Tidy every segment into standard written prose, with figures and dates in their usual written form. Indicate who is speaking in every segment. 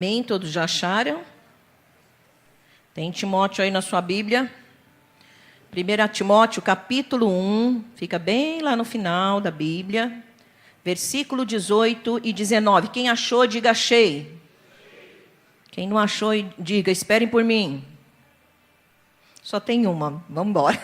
Speaker 1: Amém? Todos já acharam? Tem Timóteo aí na sua Bíblia. 1 Timóteo, capítulo 1, fica bem lá no final da Bíblia. Versículo 18 e 19. Quem achou, diga achei. Quem não achou, diga esperem por mim. Só tem uma, vamos embora.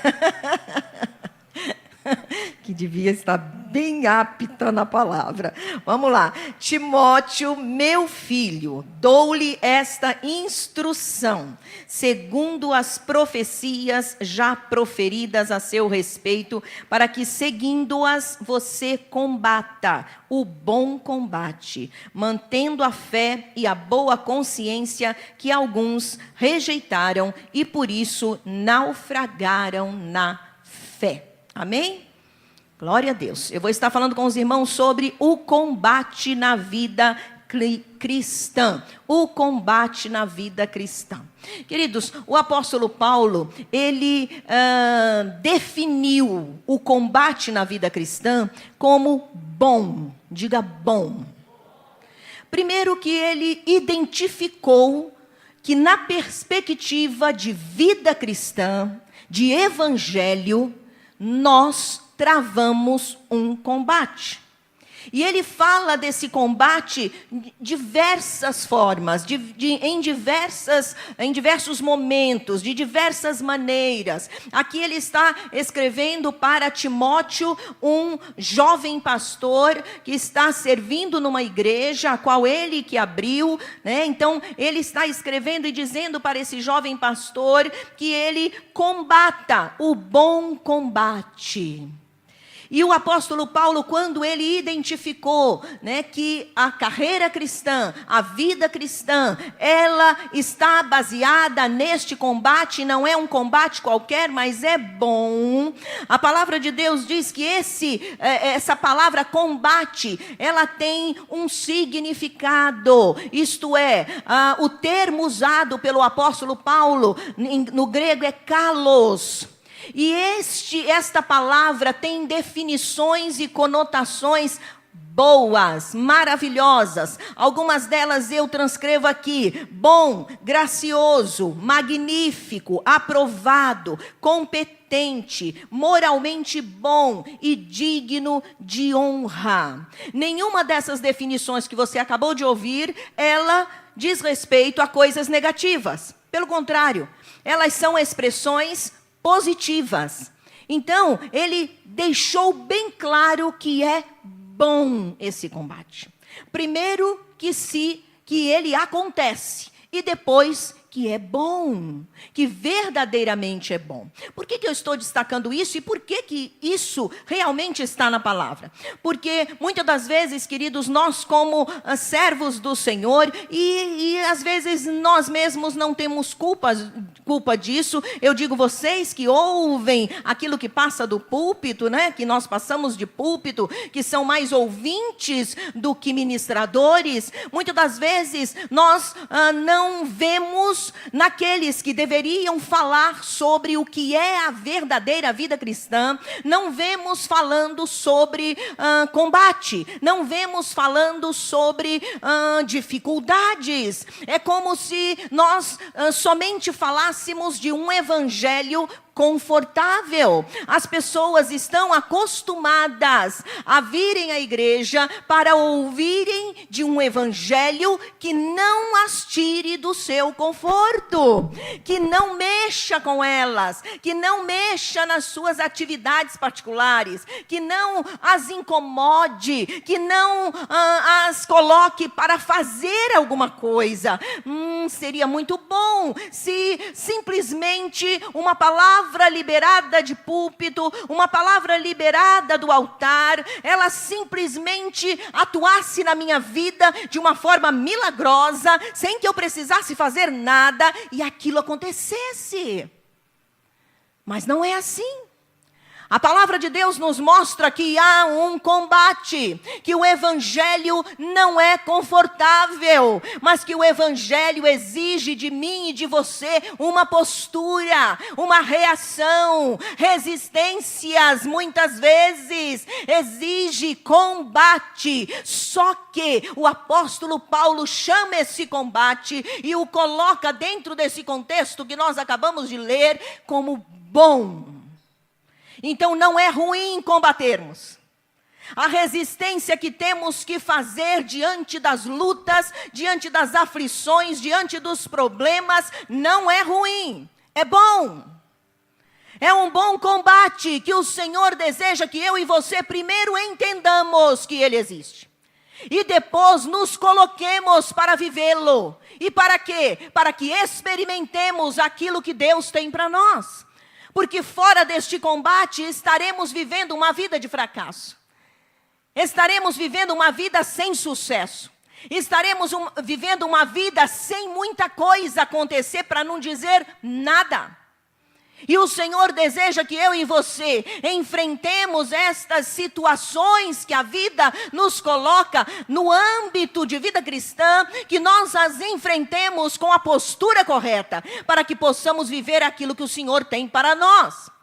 Speaker 1: Que devia estar bem apta na palavra. Vamos lá. Timóteo, meu filho, dou-lhe esta instrução, segundo as profecias já proferidas a seu respeito, para que, seguindo-as, você combata o bom combate, mantendo a fé e a boa consciência que alguns rejeitaram e, por isso, naufragaram na fé. Amém? Glória a Deus. Eu vou estar falando com os irmãos sobre o combate na vida cristã. O combate na vida cristã. Queridos, o apóstolo Paulo, ele definiu o combate na vida cristã como bom. Diga bom. Primeiro que ele identificou que na perspectiva de vida cristã, de evangelho, nós travamos um combate. E ele fala desse combate de diversas formas, em diversos momentos, de diversas maneiras. Aqui ele está escrevendo para Timóteo, um jovem pastor que está servindo numa igreja, a qual ele que abriu, né? Então ele está escrevendo e dizendo para esse jovem pastor que ele combata o bom combate. E o apóstolo Paulo, quando ele identificou, né, que a carreira cristã, a vida cristã, ela está baseada neste combate, não é um combate qualquer, mas é bom. A palavra de Deus diz que essa palavra combate, ela tem um significado, isto é, o termo usado pelo apóstolo Paulo, no grego é kalos. E esta palavra tem definições e conotações boas, maravilhosas. Algumas delas eu transcrevo aqui: bom, gracioso, magnífico, aprovado, competente, moralmente bom e digno de honra. Nenhuma dessas definições que você acabou de ouvir, ela diz respeito a coisas negativas. Pelo contrário, elas são expressões positivas. Então, ele deixou bem claro que é bom esse combate. Primeiro que ele acontece e depois que é bom, que verdadeiramente é bom. Por que eu estou destacando isso e por que isso realmente está na palavra? Porque muitas das vezes, queridos, nós como servos do Senhor e às vezes nós mesmos não temos culpa disso. Eu digo vocês que ouvem aquilo que passa do púlpito, né? Que nós passamos de púlpito, que são mais ouvintes do que ministradores. Muitas das vezes nós não vemos naqueles que deveriam falar sobre o que é a verdadeira vida cristã, não vemos falando sobre combate, não vemos falando sobre dificuldades. É como se nós somente falássemos de um evangelho confortável. As pessoas estão acostumadas a virem à igreja para ouvirem de um evangelho que não as tire do seu conforto, que não mexa com elas, que não mexa nas suas atividades particulares, que não as incomode, que não as coloque para fazer alguma coisa. Seria muito bom se simplesmente uma palavra liberada de púlpito, uma palavra liberada do altar, ela simplesmente atuasse na minha vida de uma forma milagrosa, sem que eu precisasse fazer nada e aquilo acontecesse. Mas não é assim. A palavra de Deus nos mostra que há um combate, que o evangelho não é confortável, mas que o evangelho exige de mim e de você uma postura, uma reação, resistências, muitas vezes exige combate. Só que o apóstolo Paulo chama esse combate e o coloca dentro desse contexto que nós acabamos de ler como bom. Então não é ruim combatermos. A resistência que temos que fazer diante das lutas, diante das aflições, diante dos problemas, não é ruim, é bom. É um bom combate que o Senhor deseja que eu e você primeiro entendamos que Ele existe. E depois nos coloquemos para vivê-lo. E para quê? Para que experimentemos aquilo que Deus tem para nós. Porque fora deste combate estaremos vivendo uma vida de fracasso. Estaremos vivendo uma vida sem sucesso. Estaremos vivendo uma vida sem muita coisa acontecer, para não dizer nada. E o Senhor deseja que eu e você enfrentemos estas situações que a vida nos coloca no âmbito de vida cristã, que nós as enfrentemos com a postura correta, para que possamos viver aquilo que o Senhor tem para nós.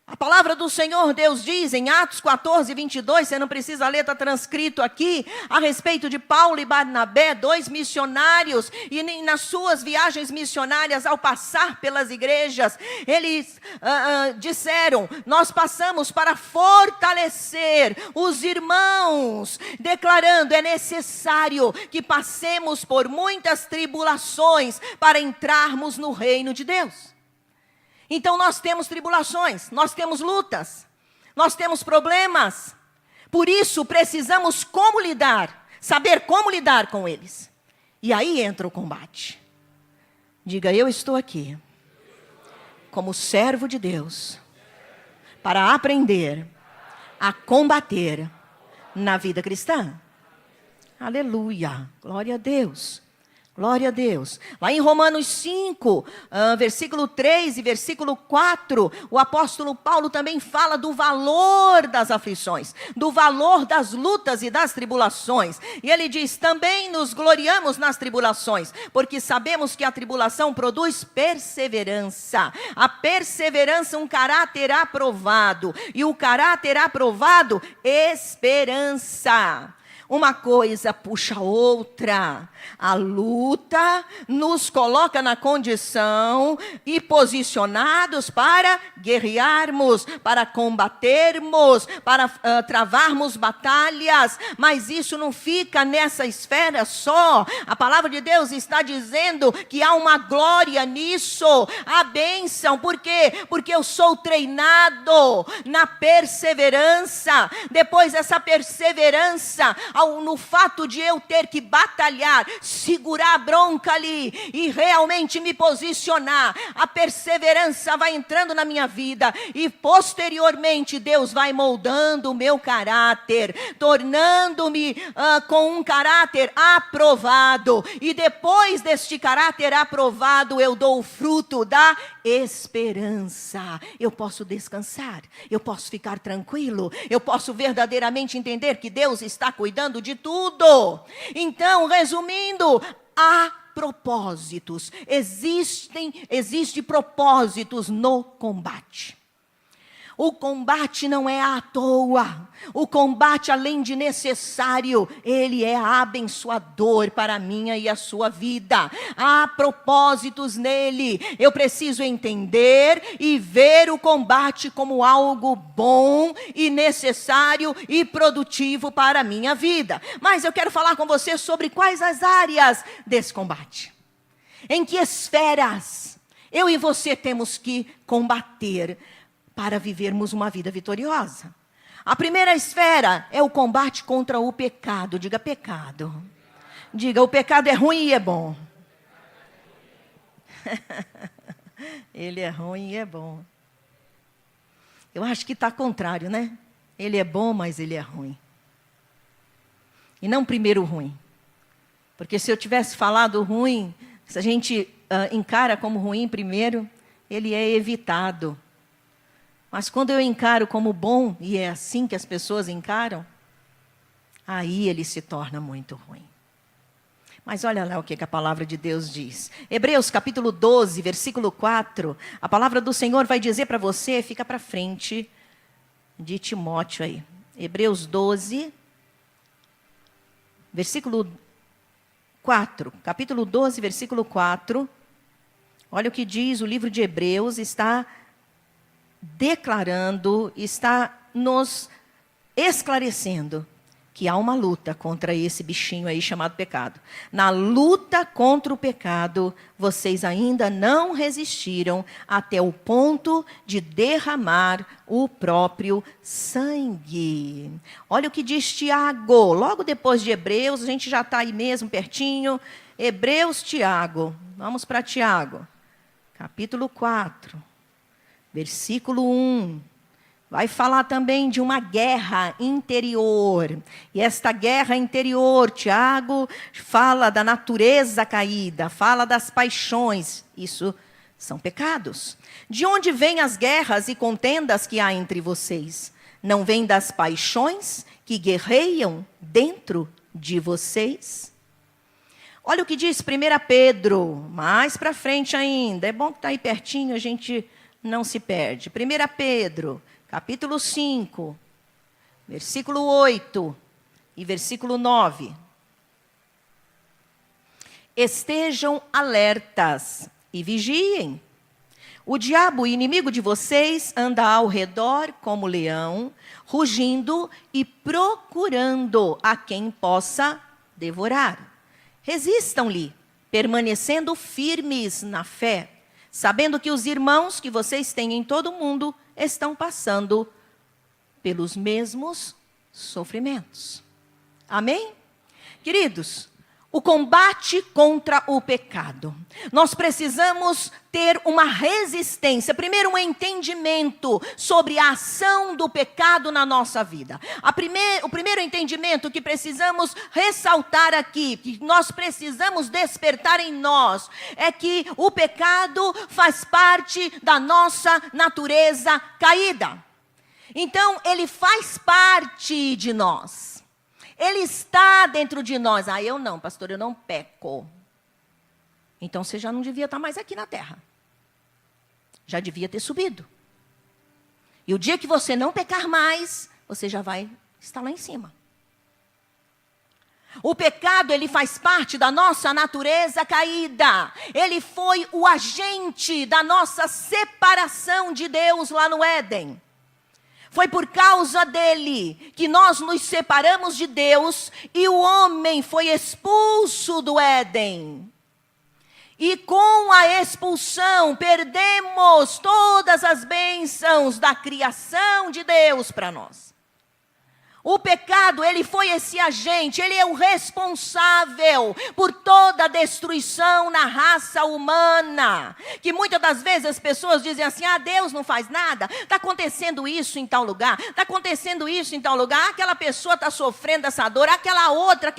Speaker 1: A palavra do Senhor Deus diz em Atos 14, 22, você não precisa ler, está transcrito aqui, a respeito de Paulo e Barnabé, 2 missionários, e nas suas viagens missionárias, ao passar pelas igrejas, eles disseram, nós passamos para fortalecer os irmãos, declarando, é necessário que passemos por muitas tribulações para entrarmos no reino de Deus. Então nós temos tribulações, nós temos lutas, nós temos problemas. Por isso precisamos saber como lidar com eles. E aí entra o combate. Diga, eu estou aqui, como servo de Deus, para aprender a combater na vida cristã. Aleluia, glória a Deus. Glória a Deus. Lá em Romanos 5, versículo 3 e versículo 4, o apóstolo Paulo também fala do valor das aflições, do valor das lutas e das tribulações. E ele diz, também nos gloriamos nas tribulações, porque sabemos que a tribulação produz perseverança. A perseverança, um caráter aprovado. E o caráter aprovado, esperança. Uma coisa puxa a outra. A luta nos coloca na condição e posicionados para guerrearmos, para combatermos, para travarmos batalhas. Mas isso não fica nessa esfera só. A palavra de Deus está dizendo que há uma glória nisso. A bênção. Por quê? Porque eu sou treinado na perseverança. Depois dessa perseverança, no fato de eu ter que batalhar, segurar a bronca ali e realmente me posicionar, a perseverança vai entrando na minha vida e posteriormente Deus vai moldando o meu caráter, tornando-me com um caráter aprovado, e depois deste caráter aprovado eu dou o fruto da esperança. Eu posso descansar, eu posso ficar tranquilo, eu posso verdadeiramente entender que Deus está cuidando de tudo. Então, resumindo, há propósitos, existe propósitos no combate. O combate não é à toa. O combate, além de necessário, ele é abençoador para a minha e a sua vida. Há propósitos nele. Eu preciso entender e ver o combate como algo bom e necessário e produtivo para a minha vida. Mas eu quero falar com você sobre quais as áreas desse combate. Em que esferas eu e você temos que combater para vivermos uma vida vitoriosa. A primeira esfera é o combate contra o pecado. Diga pecado. Diga, o pecado é ruim e é bom. Ele é ruim e é bom. Eu acho que está contrário, né? Ele é bom, mas ele é ruim. E não primeiro ruim. Porque se eu tivesse falado ruim, se a gente encara como ruim primeiro, ele é evitado. Mas quando eu encaro como bom, e é assim que as pessoas encaram, aí ele se torna muito ruim. Mas olha lá o que a palavra de Deus diz. Hebreus capítulo 12, versículo 4. A palavra do Senhor vai dizer para você, fica para frente de Timóteo aí. Hebreus 12, versículo 4. Capítulo 12, versículo 4. Olha o que diz o livro de Hebreus, está declarando, está nos esclarecendo que há uma luta contra esse bichinho aí chamado pecado. Na luta contra o pecado, vocês ainda não resistiram até o ponto de derramar o próprio sangue. Olha o que diz Tiago, logo depois de Hebreus, a gente já está aí mesmo pertinho. Hebreus, Tiago, vamos para Tiago, capítulo 4, versículo 1. Vai falar também de uma guerra interior. E esta guerra interior, Tiago fala da natureza caída, fala das paixões. Isso são pecados. De onde vêm as guerras e contendas que há entre vocês? Não vêm das paixões que guerreiam dentro de vocês? Olha o que diz 1 Pedro, mais para frente ainda. É bom que está aí pertinho, a gente não se perde. 1 Pedro, capítulo 5, versículo 8 e versículo 9. Estejam alertas e vigiem. O diabo, inimigo de vocês, anda ao redor como leão, rugindo e procurando a quem possa devorar. Resistam-lhe, permanecendo firmes na fé, sabendo que os irmãos que vocês têm em todo o mundo estão passando pelos mesmos sofrimentos. Amém? Queridos, o combate contra o pecado. Nós precisamos ter uma resistência, primeiro um entendimento sobre a ação do pecado na nossa vida. O primeiro entendimento que precisamos ressaltar aqui, que nós precisamos despertar em nós, é que o pecado faz parte da nossa natureza caída. Então, ele faz parte de nós. Ele está dentro de nós. Ah, eu não, pastor, eu não peco. Então você já não devia estar mais aqui na terra. Já devia ter subido. E o dia que você não pecar mais, você já vai estar lá em cima. O pecado, ele faz parte da nossa natureza caída. Ele foi o agente da nossa separação de Deus lá no Éden. Foi por causa dele que nós nos separamos de Deus e o homem foi expulso do Éden. E com a expulsão perdemos todas as bênçãos da criação de Deus para nós. O pecado, ele foi esse agente, ele é o responsável por toda a destruição na raça humana. Que muitas das vezes as pessoas dizem assim, Deus não faz nada, está acontecendo isso em tal lugar, está acontecendo isso em tal lugar, aquela pessoa está sofrendo essa dor, aquela outra.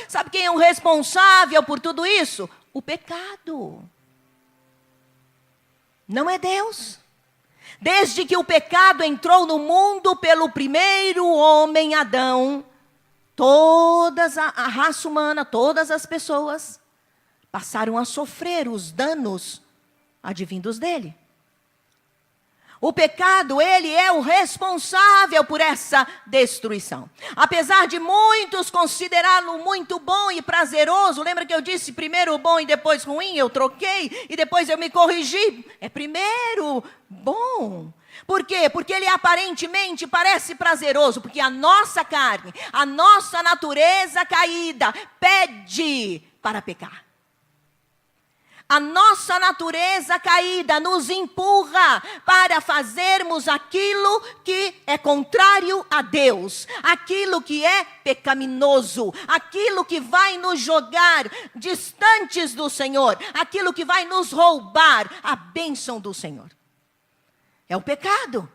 Speaker 1: Sabe quem é o responsável por tudo isso? O pecado. Não é Deus. Desde que o pecado entrou no mundo pelo primeiro homem, Adão, toda a raça humana, todas as pessoas, passaram a sofrer os danos advindos dele. O pecado, ele é o responsável por essa destruição. Apesar de muitos considerá-lo muito bom e prazeroso, lembra que eu disse primeiro bom e depois ruim? Eu troquei e depois eu me corrigi. É primeiro bom. Por quê? Porque ele aparentemente parece prazeroso, porque a nossa carne, a nossa natureza caída pede para pecar. A nossa natureza caída nos empurra para fazermos aquilo que é contrário a Deus, aquilo que é pecaminoso, aquilo que vai nos jogar distantes do Senhor, aquilo que vai nos roubar a bênção do Senhor. É o pecado.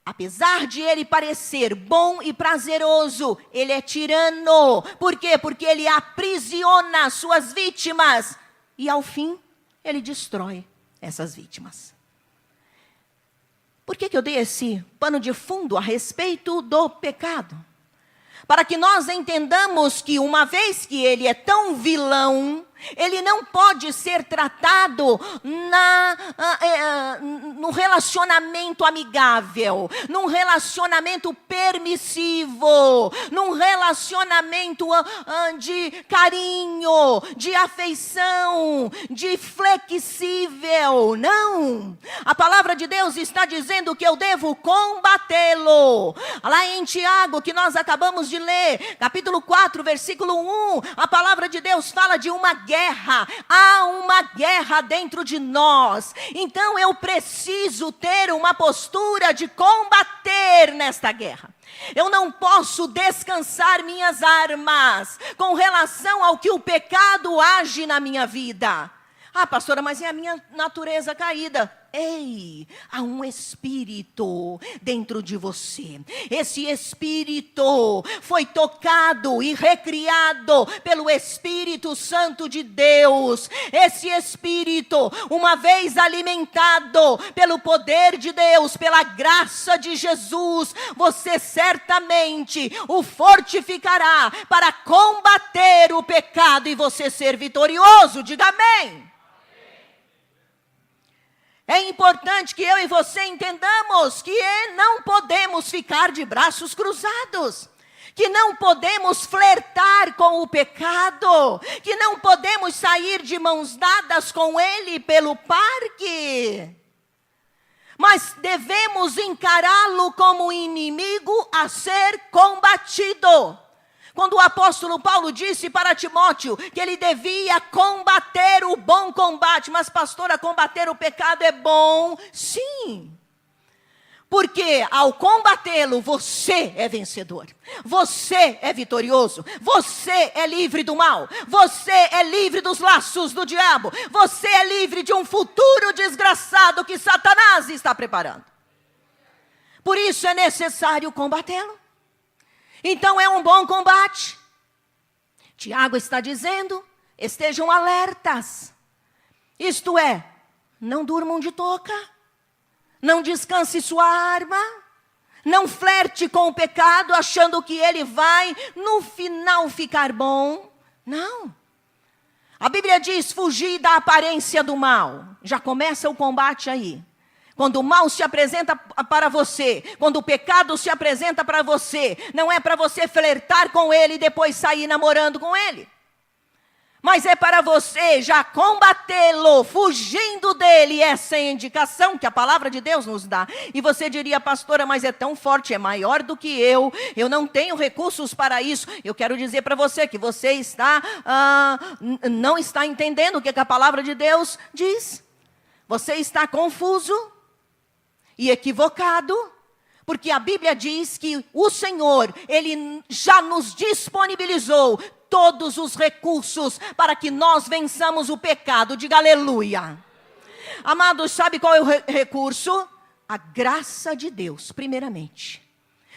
Speaker 1: Apesar de ele parecer bom e prazeroso, ele é tirano. Por quê? Porque ele aprisiona suas vítimas. E ao fim, ele destrói essas vítimas. Por que eu dei esse pano de fundo a respeito do pecado? Para que nós entendamos que uma vez que ele é tão vilão, ele não pode ser tratado num relacionamento amigável, num relacionamento permissivo, num relacionamento de carinho, de afeição, de flexível. Não! A palavra de Deus está dizendo que eu devo combatê-lo. Lá em Tiago, que nós acabamos de ler, capítulo 4, versículo 1, a palavra de Deus fala de uma guerra. Há uma guerra dentro de nós. Então eu preciso ter uma postura de combater nesta guerra. Eu não posso descansar minhas armas com relação ao que o pecado age na minha vida. Ah, pastora, mas é a minha natureza caída. Ei, há um espírito dentro de você. Esse espírito foi tocado e recriado pelo Espírito Santo de Deus. Esse espírito, uma vez alimentado pelo poder de Deus, pela graça de Jesus, você certamente o fortificará para combater o pecado e você ser vitorioso. Diga amém. É importante que eu e você entendamos que não podemos ficar de braços cruzados, que não podemos flertar com o pecado, que não podemos sair de mãos dadas com ele pelo parque, mas devemos encará-lo como um inimigo a ser combatido. Quando o apóstolo Paulo disse para Timóteo que ele devia combater o bom combate. Mas pastora, combater o pecado é bom? Sim. Porque ao combatê-lo, você é vencedor. Você é vitorioso. Você é livre do mal. Você é livre dos laços do diabo. Você é livre de um futuro desgraçado que Satanás está preparando. Por isso é necessário combatê-lo. Então é um bom combate. Tiago está dizendo, estejam alertas. Isto é, não durmam de touca. Não descanse sua arma. Não flerte com o pecado achando que ele vai no final ficar bom. Não. A Bíblia diz, fugir da aparência do mal. Já começa o combate aí. Quando o mal se apresenta para você, quando o pecado se apresenta para você, não é para você flertar com ele e depois sair namorando com ele. Mas é para você já combatê-lo, fugindo dele. Essa é a indicação que a palavra de Deus nos dá. E você diria, pastora, mas é tão forte, é maior do que eu não tenho recursos para isso. Eu quero dizer para você que você não está entendendo o que a palavra de Deus diz. Você está confuso e equivocado, porque a Bíblia diz que o Senhor, Ele já nos disponibilizou todos os recursos para que nós vençamos o pecado. Diga aleluia. Amados, sabe qual é o recurso? A graça de Deus, primeiramente.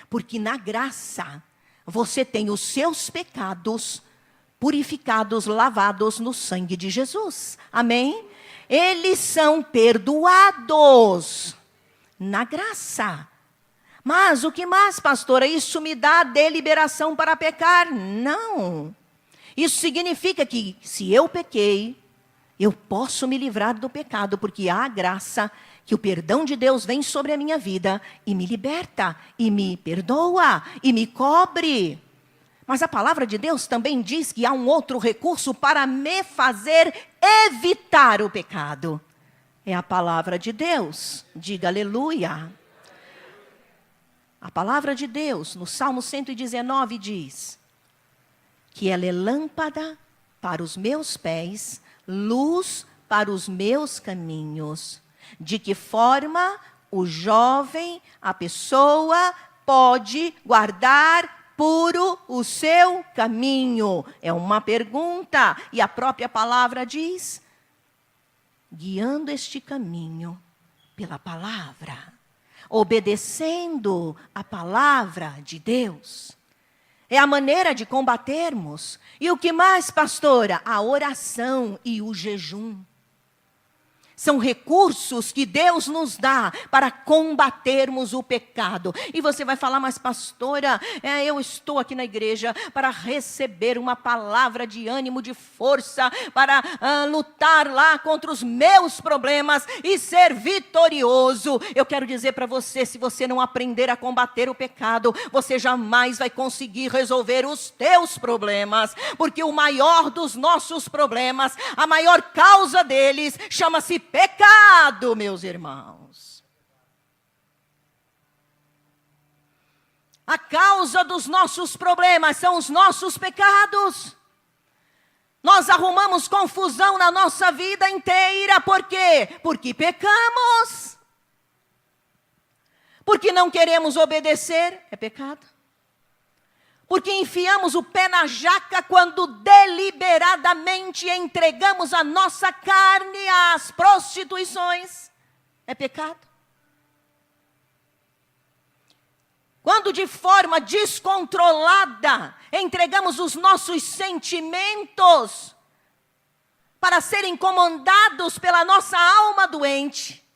Speaker 1: Porque na graça, você tem os seus pecados purificados, lavados no sangue de Jesus. Amém? Eles são perdoados na graça. Mas o que mais, pastora? Isso me dá deliberação para pecar? Não. Isso significa que se eu pequei, eu posso me livrar do pecado, porque há a graça, que o perdão de Deus vem sobre a minha vida e me liberta, e me perdoa, e me cobre. Mas a palavra de Deus também diz que há um outro recurso para me fazer evitar o pecado. É a palavra de Deus. Diga aleluia. A palavra de Deus, no Salmo 119, diz que ela é lâmpada para os meus pés, luz para os meus caminhos. De que forma o jovem, a pessoa, pode guardar puro o seu caminho? É uma pergunta, e a própria palavra diz, guiando este caminho pela palavra, obedecendo a palavra de Deus. É a maneira de combatermos. E o que mais, pastora? A oração e o jejum. São recursos que Deus nos dá para combatermos o pecado. E você vai falar, mas pastora, eu estou aqui na igreja para receber uma palavra de ânimo, de força, para lutar lá contra os meus problemas e ser vitorioso. Eu quero dizer para você, se você não aprender a combater o pecado, você jamais vai conseguir resolver os teus problemas. Porque o maior dos nossos problemas, a maior causa deles, chama-se pecado, meus irmãos. A causa dos nossos problemas são os nossos pecados. Nós arrumamos confusão na nossa vida inteira. Por quê? Porque pecamos. Porque não queremos obedecer, é pecado. Porque enfiamos o pé na jaca quando deliberadamente entregamos a nossa carne às prostituições. É pecado. Quando de forma descontrolada entregamos os nossos sentimentos para serem comandados pela nossa alma doente,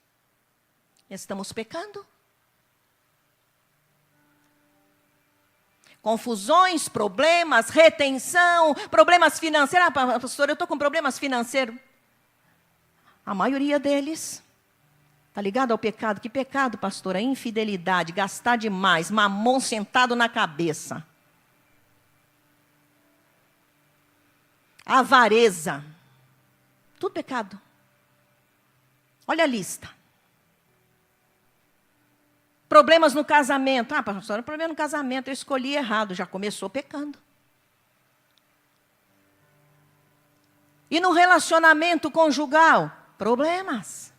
Speaker 1: estamos pecando. Confusões, problemas, retenção, problemas financeiros. Pastor, eu estou com problemas financeiros. A maioria deles está ligado ao pecado. Que pecado, pastor? A infidelidade, gastar demais, mamon sentado na cabeça. Avareza. Tudo pecado. Olha a lista. Problemas no casamento. Pastor, problema no casamento, eu escolhi errado, já começou pecando. E no relacionamento conjugal, problemas.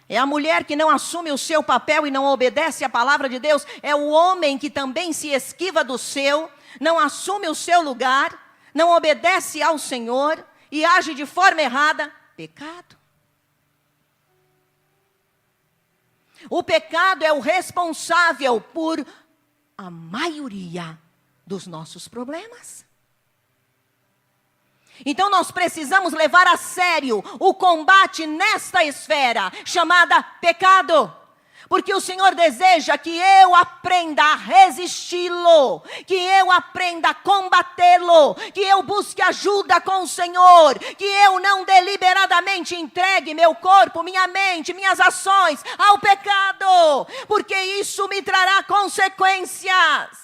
Speaker 1: É a mulher que não assume o seu papel e não obedece à palavra de Deus. É o homem que também se esquiva do seu, não assume o seu lugar, não obedece ao Senhor e age de forma errada. Pecado. O pecado é o responsável por a maioria dos nossos problemas. Então nós precisamos levar a sério o combate nesta esfera chamada pecado. Porque o Senhor deseja que eu aprenda a resisti-lo, que eu aprenda a combatê-lo, que eu busque ajuda com o Senhor, que eu não deliberadamente entregue meu corpo, minha mente, minhas ações ao pecado, porque isso me trará consequências.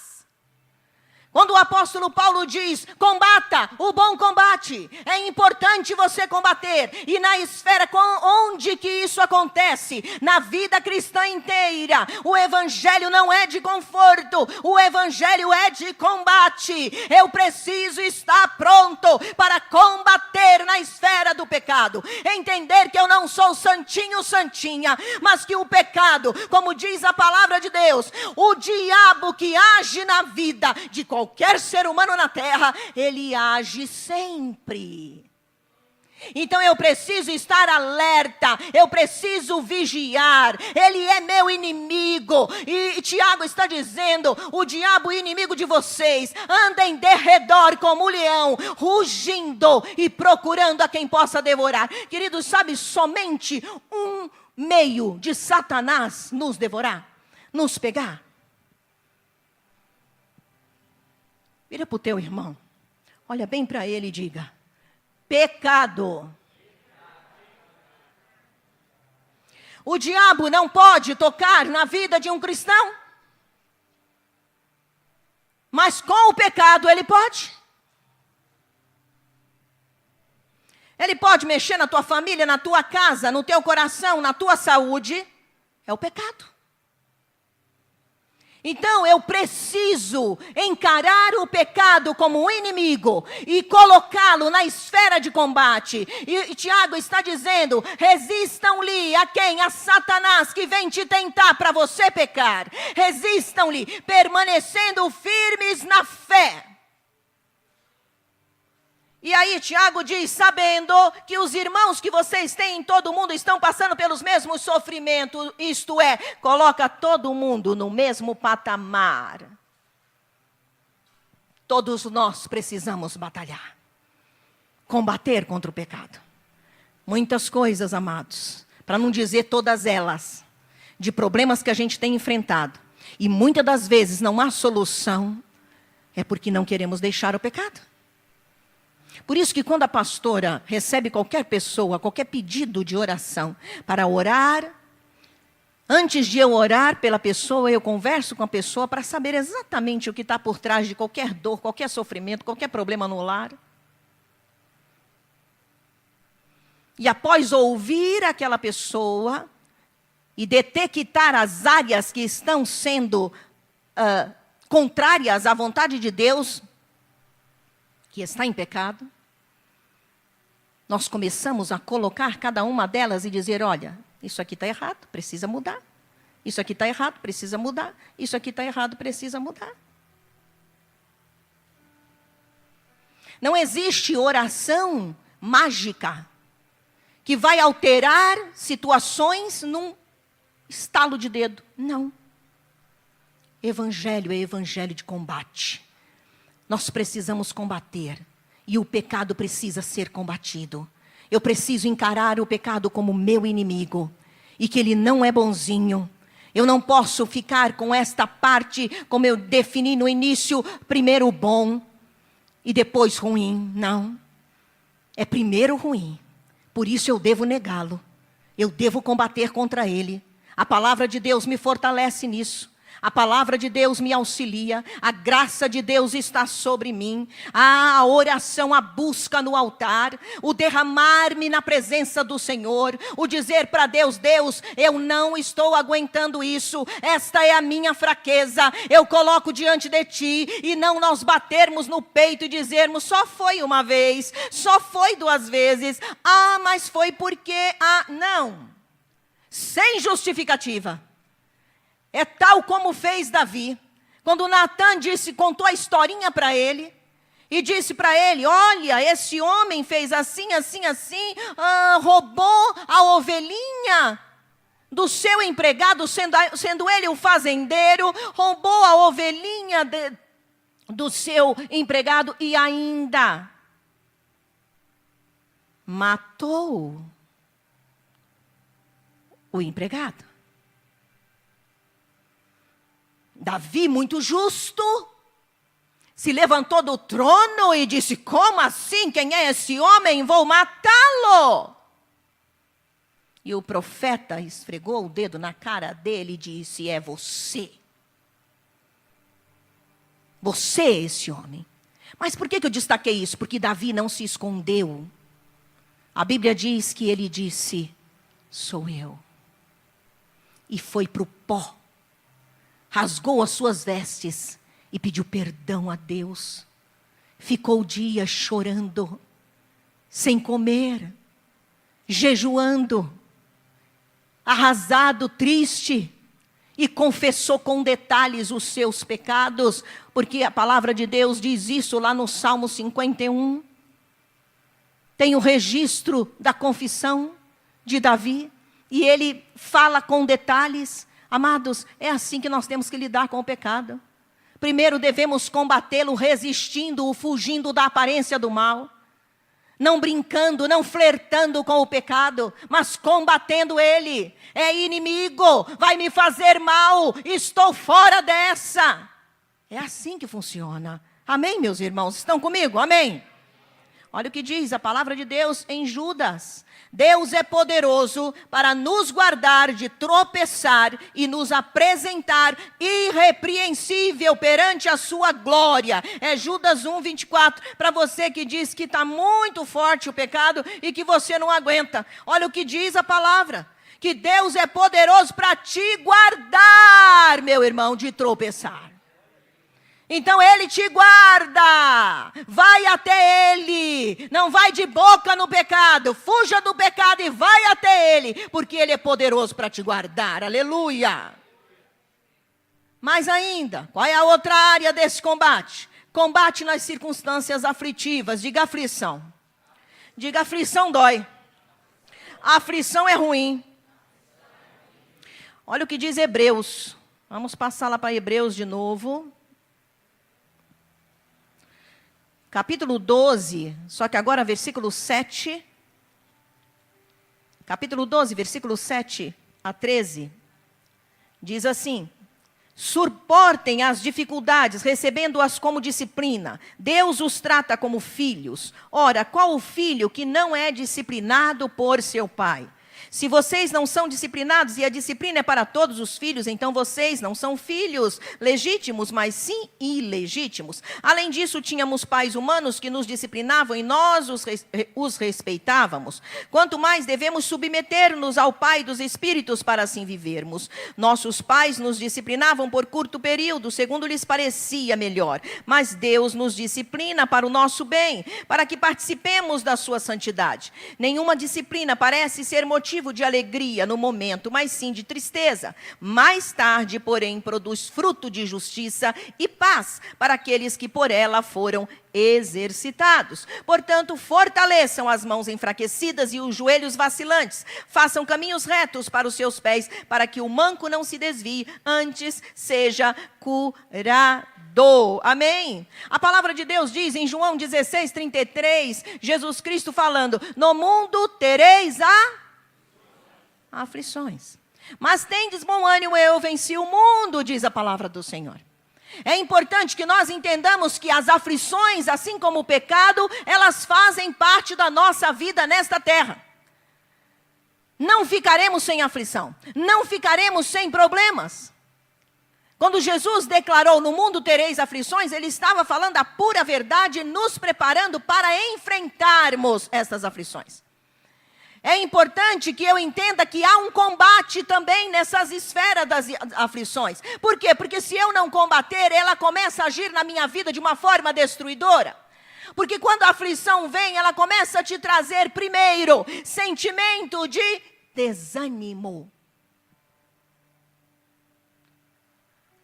Speaker 1: Quando o apóstolo Paulo diz, combata o bom combate, é importante você combater. E na esfera onde que isso acontece? Na vida cristã inteira. O evangelho não é de conforto, o evangelho é de combate. Eu preciso estar pronto para combater na esfera do pecado. Entender que eu não sou santinho, santinha, mas que o pecado, como diz a palavra de Deus, o diabo que age na vida de qualquer ser humano na terra, ele age sempre. Então eu preciso estar alerta, eu preciso vigiar. Ele é meu inimigo. E Tiago está dizendo, o diabo inimigo de vocês anda em derredor como um leão, rugindo e procurando a quem possa devorar. Queridos, sabe, somente um meio de Satanás nos devorar, nos pegar. Vira para o teu irmão, olha bem para ele e diga, pecado. O diabo não pode tocar na vida de um cristão, mas com o pecado ele pode. Ele pode mexer na tua família, na tua casa, no teu coração, na tua saúde, é o pecado. Então eu preciso encarar o pecado como um inimigo e colocá-lo na esfera de combate. E Tiago está dizendo, resistam-lhe a quem? A Satanás que vem te tentar para você pecar. Resistam-lhe, permanecendo firmes na fé. E aí Tiago diz, sabendo que os irmãos que vocês têm em todo o mundo estão passando pelos mesmos sofrimentos, isto é, coloca todo mundo no mesmo patamar. Todos nós precisamos batalhar, combater contra o pecado. Muitas coisas, amados, para não dizer todas elas, de problemas que a gente tem enfrentado. E muitas das vezes não há solução, é porque não queremos deixar o pecado. Por isso que quando a pastora recebe qualquer pessoa, qualquer pedido de oração para orar, antes de eu orar pela pessoa, eu converso com a pessoa para saber exatamente o que está por trás de qualquer dor, qualquer sofrimento, qualquer problema no lar. E após ouvir aquela pessoa e detectar as áreas que estão sendo contrárias à vontade de Deus, que está em pecado, nós começamos a colocar cada uma delas e dizer, olha, isso aqui está errado, precisa mudar. Isso aqui está errado, precisa mudar. Isso aqui está errado, precisa mudar. Não existe oração mágica que vai alterar situações num estalo de dedo. Não. Evangelho é evangelho de combate. Nós precisamos combater. E o pecado precisa ser combatido. Eu preciso encarar o pecado como meu inimigo. E que ele não é bonzinho. Eu não posso ficar com esta parte, como eu defini no início, primeiro bom e depois ruim. Não. É primeiro ruim. Por isso eu devo negá-lo. Eu devo combater contra ele. A palavra de Deus me fortalece nisso. A palavra de Deus me auxilia, a graça de Deus está sobre mim, a oração, a busca no altar, o derramar-me na presença do Senhor, o dizer para Deus, Deus, eu não estou aguentando isso, esta é a minha fraqueza, eu coloco diante de Ti, e não nós batermos no peito e dizermos, só foi uma vez, só foi 2 vezes, mas foi porque, não, sem justificativa. É tal como fez Davi. Quando Natã contou a historinha para ele, e disse para ele, olha, esse homem fez assim, assim, assim, roubou a ovelhinha do seu empregado, sendo ele o fazendeiro, roubou a ovelhinha do seu empregado e ainda matou o empregado. Davi, muito justo, se levantou do trono e disse, como assim? Quem é esse homem? Vou matá-lo. E o profeta esfregou o dedo na cara dele e disse, é você. Você é esse homem. Mas por que eu destaquei isso? Porque Davi não se escondeu. A Bíblia diz que ele disse, sou eu. E foi para o pó. Rasgou as suas vestes e pediu perdão a Deus. Ficou dias chorando, sem comer, jejuando, arrasado, triste, e confessou com detalhes os seus pecados, porque a palavra de Deus diz isso lá no Salmo 51. Tem o registro da confissão de Davi, e ele fala com detalhes. Amados, é assim que nós temos que lidar com o pecado. Primeiro devemos combatê-lo, resistindo-o, fugindo da aparência do mal. Não brincando, não flertando com o pecado, mas combatendo ele. É inimigo, vai me fazer mal, estou fora dessa. É assim que funciona. Amém, meus irmãos? Estão comigo? Amém? Olha o que diz a palavra de Deus em Judas. Deus é poderoso para nos guardar de tropeçar e nos apresentar irrepreensível perante a sua glória. É Judas 1:24, para você que diz que está muito forte o pecado e que você não aguenta. Olha o que diz a palavra, que Deus é poderoso para te guardar, meu irmão, de tropeçar. Então Ele te guarda, vai até Ele, não vai de boca no pecado, fuja do pecado e vai até Ele, porque Ele é poderoso para te guardar, aleluia. Mais ainda, qual é a outra área desse combate? Combate nas circunstâncias aflitivas, diga aflição. Diga aflição dói, aflição é ruim. Olha o que diz Hebreus, vamos passar lá para Hebreus de novo. Capítulo 12, só que agora versículo 7. capítulo 12, versículos 7 a 13, diz assim: suportem as dificuldades, recebendo-as como disciplina. Deus os trata como filhos. Ora, qual o filho que não é disciplinado por seu pai? Se vocês não são disciplinados, e a disciplina é para todos os filhos, então vocês não são filhos legítimos, mas sim ilegítimos. Além disso, tínhamos pais humanos que nos disciplinavam e nós os respeitávamos. Quanto mais devemos submeter-nos ao Pai dos Espíritos para assim vivermos. Nossos pais nos disciplinavam por curto período, segundo lhes parecia melhor. Mas Deus nos disciplina para o nosso bem, para que participemos da sua santidade. Nenhuma disciplina parece ser motivo de alegria no momento, mas sim de tristeza. Mais tarde, porém, produz fruto de justiça e paz para aqueles que por ela foram exercitados. Portanto, fortaleçam as mãos enfraquecidas e os joelhos vacilantes. Façam caminhos retos para os seus pés, para que o manco não se desvie, antes seja curado. Amém? A palavra de Deus diz em João 16:33, Jesus Cristo falando: no mundo tereis aflições. Mas tendes bom ânimo, eu venci o mundo, diz a palavra do Senhor. É importante que nós entendamos que as aflições, assim como o pecado, elas fazem parte da nossa vida nesta terra. Não ficaremos sem aflição, não ficaremos sem problemas. Quando Jesus declarou, no mundo tereis aflições, ele estava falando a pura verdade, nos preparando para enfrentarmos essas aflições. É importante que eu entenda que há um combate também nessas esferas das aflições. Por quê? Porque se eu não combater, ela começa a agir na minha vida de uma forma destruidora. Porque quando a aflição vem, ela começa a te trazer, primeiro, sentimento de desânimo.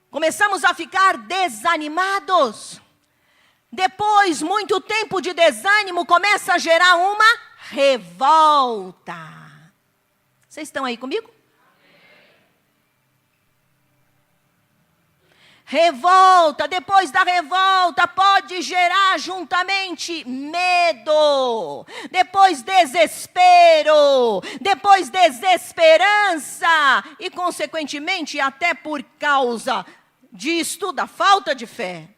Speaker 1: Começamos a ficar desanimados. Depois, muito tempo de desânimo começa a gerar uma revolta. Vocês estão aí comigo? Revolta, depois da revolta pode gerar juntamente medo, depois desespero, depois desesperança e consequentemente até por causa disto, da falta de fé,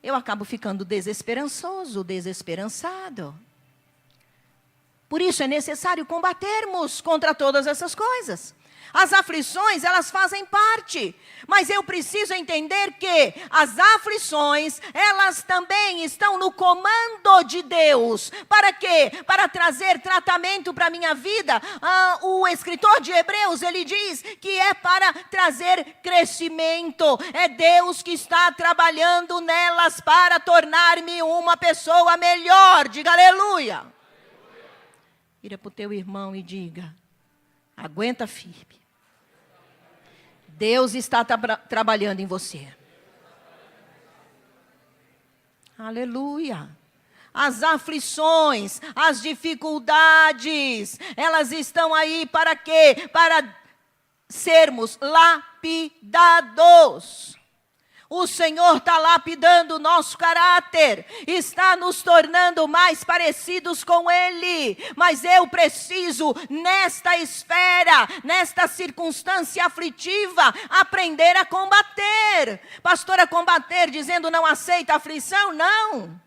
Speaker 1: eu acabo ficando desesperançoso, desesperançado. Por isso é necessário combatermos contra todas essas coisas. As aflições, elas fazem parte. Mas eu preciso entender que as aflições, elas também estão no comando de Deus. Para quê? Para trazer tratamento para a minha vida. O escritor de Hebreus, ele diz que é para trazer crescimento. É Deus que está trabalhando nelas para tornar-me uma pessoa melhor. Diga aleluia. Vira para o teu irmão e diga: aguenta firme. Deus está trabalhando em você. Aleluia. As aflições, as dificuldades, elas estão aí para quê? Para sermos lapidados. O Senhor está lapidando o nosso caráter, está nos tornando mais parecidos com Ele. Mas eu preciso, nesta esfera, nesta circunstância aflitiva, aprender a combater. Pastora, combater dizendo não aceita a aflição? Não.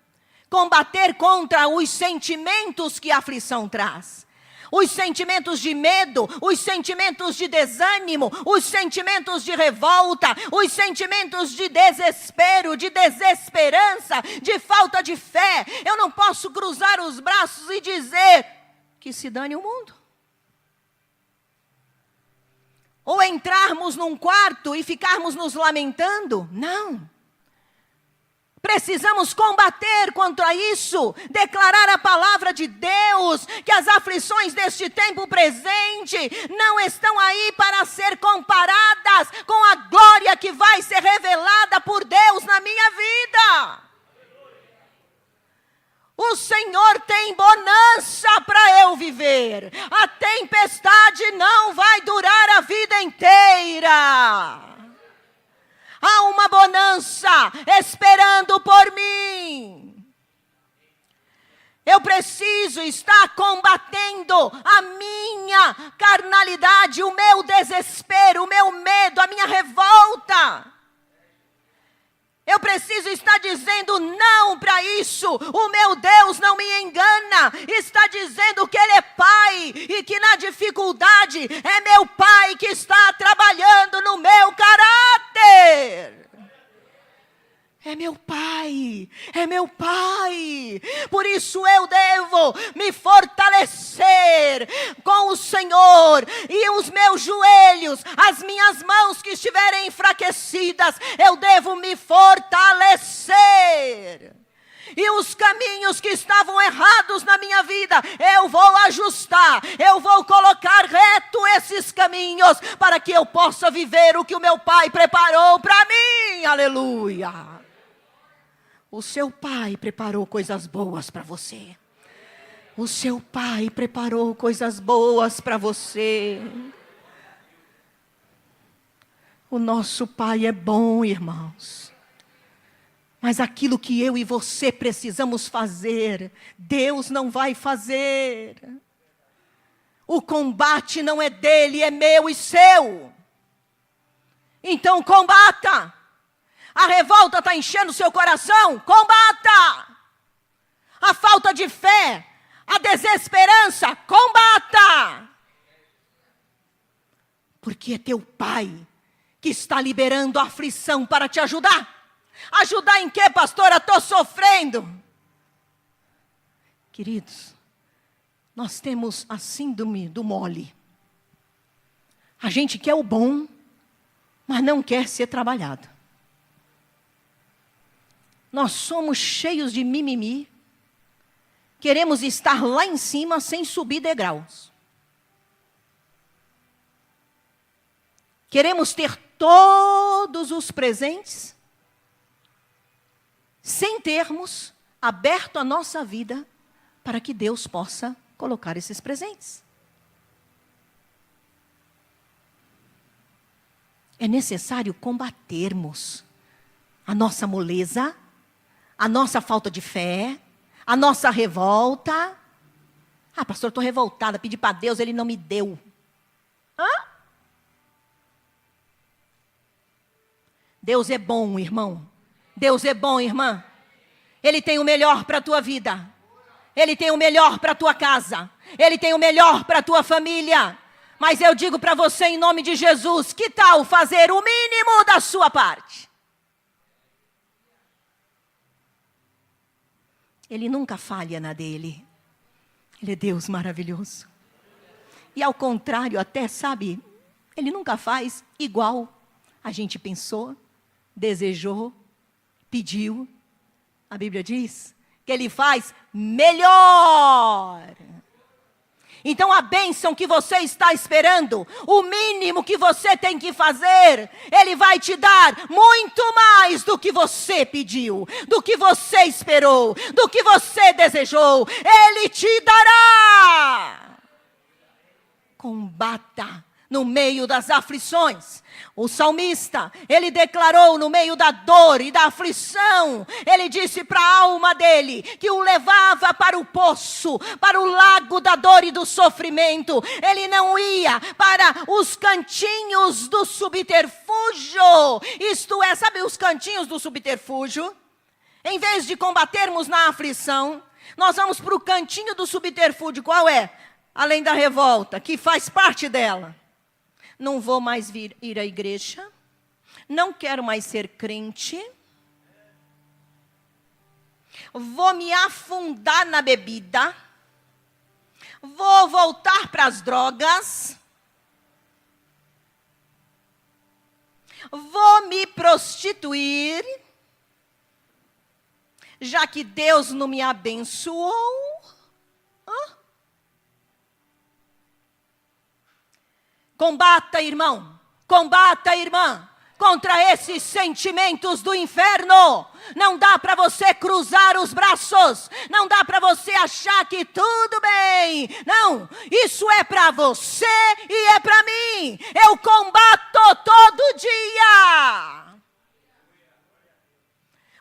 Speaker 1: Combater contra os sentimentos que a aflição traz. Os sentimentos de medo, os sentimentos de desânimo, os sentimentos de revolta, os sentimentos de desespero, de desesperança, de falta de fé. Eu não posso cruzar os braços e dizer que se dane o mundo. Ou entrarmos num quarto e ficarmos nos lamentando. Não. Precisamos combater contra isso, declarar a palavra de Deus, que as aflições deste tempo presente não estão aí para ser comparadas com a glória que vai ser revelada por Deus na minha vida. O Senhor tem bonança para eu viver. A tempestade não vai durar a vida inteira. Há uma bonança esperando por mim. Eu preciso estar combatendo a minha carnalidade, o meu desespero, o meu medo, a minha revolta. Eu preciso estar dizendo não para isso. O meu Deus não me engana. Está dizendo que Ele é Pai e que na dificuldade é meu Pai que está trabalhando no meu caráter. É meu Pai, é meu Pai. Por isso eu devo me fortalecer com o Senhor. E os meus joelhos, as minhas mãos que estiverem enfraquecidas, eu devo me fortalecer. E os caminhos que estavam errados na minha vida, eu vou ajustar, eu vou colocar reto esses caminhos, para que eu possa viver o que o meu Pai preparou para mim. Aleluia! O seu Pai preparou coisas boas para você. O seu Pai preparou coisas boas para você. O nosso Pai é bom, irmãos. Mas aquilo que eu e você precisamos fazer, Deus não vai fazer. O combate não é dele, é meu e seu. Então combata. A revolta está enchendo o seu coração? Combata! A falta de fé, a desesperança, combata! Porque é teu Pai que está liberando a aflição para te ajudar. Ajudar em quê, pastora? Estou sofrendo. Queridos, nós temos a síndrome do mole. A gente quer o bom, mas não quer ser trabalhado. Nós somos cheios de mimimi. Queremos estar lá em cima sem subir degraus. Queremos ter todos os presentes sem termos aberto a nossa vida para que Deus possa colocar esses presentes. É necessário combatermos a nossa moleza, a nossa falta de fé, a nossa revolta. Ah, pastor, estou revoltada, pedi para Deus, Ele não me deu. Hã? Deus é bom, irmão. Deus é bom, irmã. Ele tem o melhor para a tua vida. Ele tem o melhor para a tua casa. Ele tem o melhor para a tua família. Mas eu digo para você em nome de Jesus, que tal fazer o mínimo da sua parte? Ele nunca falha na dele. Ele é Deus maravilhoso. E ao contrário, até sabe, Ele nunca faz igual a gente pensou, desejou, pediu. A Bíblia diz que Ele faz melhor. Então a bênção que você está esperando, o mínimo que você tem que fazer, Ele vai te dar muito mais do que você pediu, do que você esperou, do que você desejou. Ele te dará. Combata no meio das aflições. O salmista, ele declarou no meio da dor e da aflição, ele disse para a alma dele, que o levava para o poço, para o lago da dor e do sofrimento. Ele não ia para os cantinhos do subterfúgio. Isto é, sabe os cantinhos do subterfúgio? Em vez de combatermos na aflição, nós vamos para o cantinho do subterfúgio. Qual é? Além da revolta, que faz parte dela. Não vou mais ir à igreja. Não quero mais ser crente. Vou me afundar na bebida. Vou voltar para as drogas. Vou me prostituir. Já que Deus não me abençoou. Combata, irmão, combata, irmã, contra esses sentimentos do inferno. Não dá para você cruzar os braços, não dá para você achar que tudo bem. Não, isso é para você e é para mim. Eu combato todo dia.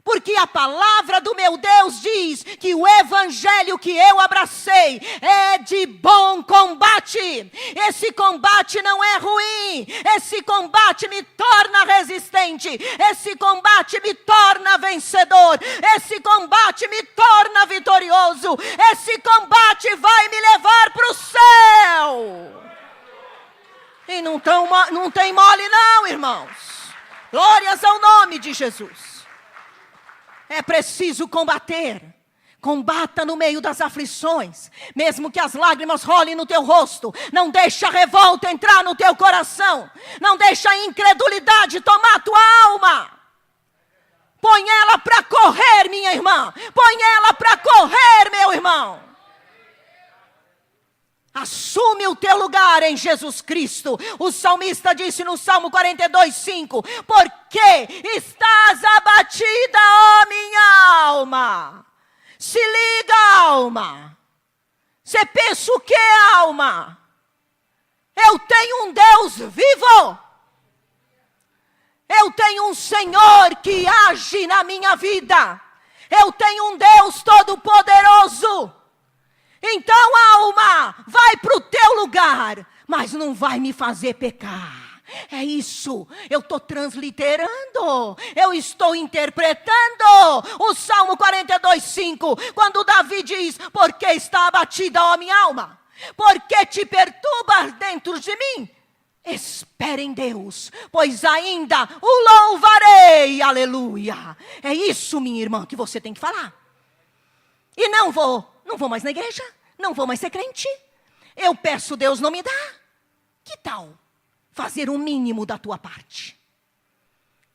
Speaker 1: Porque a palavra do meu Deus diz que o evangelho que eu abracei é de bom combate. Esse combate não é ruim. Esse combate me torna resistente. Esse combate me torna vencedor. Esse combate me torna vitorioso. Esse combate vai me levar para o céu. E não tem mole não, irmãos. Glórias ao nome de Jesus. É preciso combater. Combata no meio das aflições. Mesmo que as lágrimas rolem no teu rosto. Não deixa a revolta entrar no teu coração. Não deixa a incredulidade tomar a tua alma. Põe ela para correr, minha irmã. Põe ela para correr, meu irmão. Assume o teu lugar em Jesus Cristo. O salmista disse no Salmo 42:5: porque estás abatida, ó minha alma. Se liga, alma. Você pensa o que, alma? Eu tenho um Deus vivo. Eu tenho um Senhor que age na minha vida. Eu tenho um Deus todo-poderoso. Então, alma, vai para o teu lugar, mas não vai me fazer pecar. É isso, eu estou transliterando, eu estou interpretando o Salmo 42:5, quando Davi diz: porque está abatida, ó minha alma, porque te perturbas dentro de mim? Espere em Deus, pois ainda o louvarei, aleluia. É isso, minha irmã, que você tem que falar. E não vou mais na igreja, não vou mais ser crente. Eu peço, Deus não me dá. Que tal fazer o mínimo da tua parte?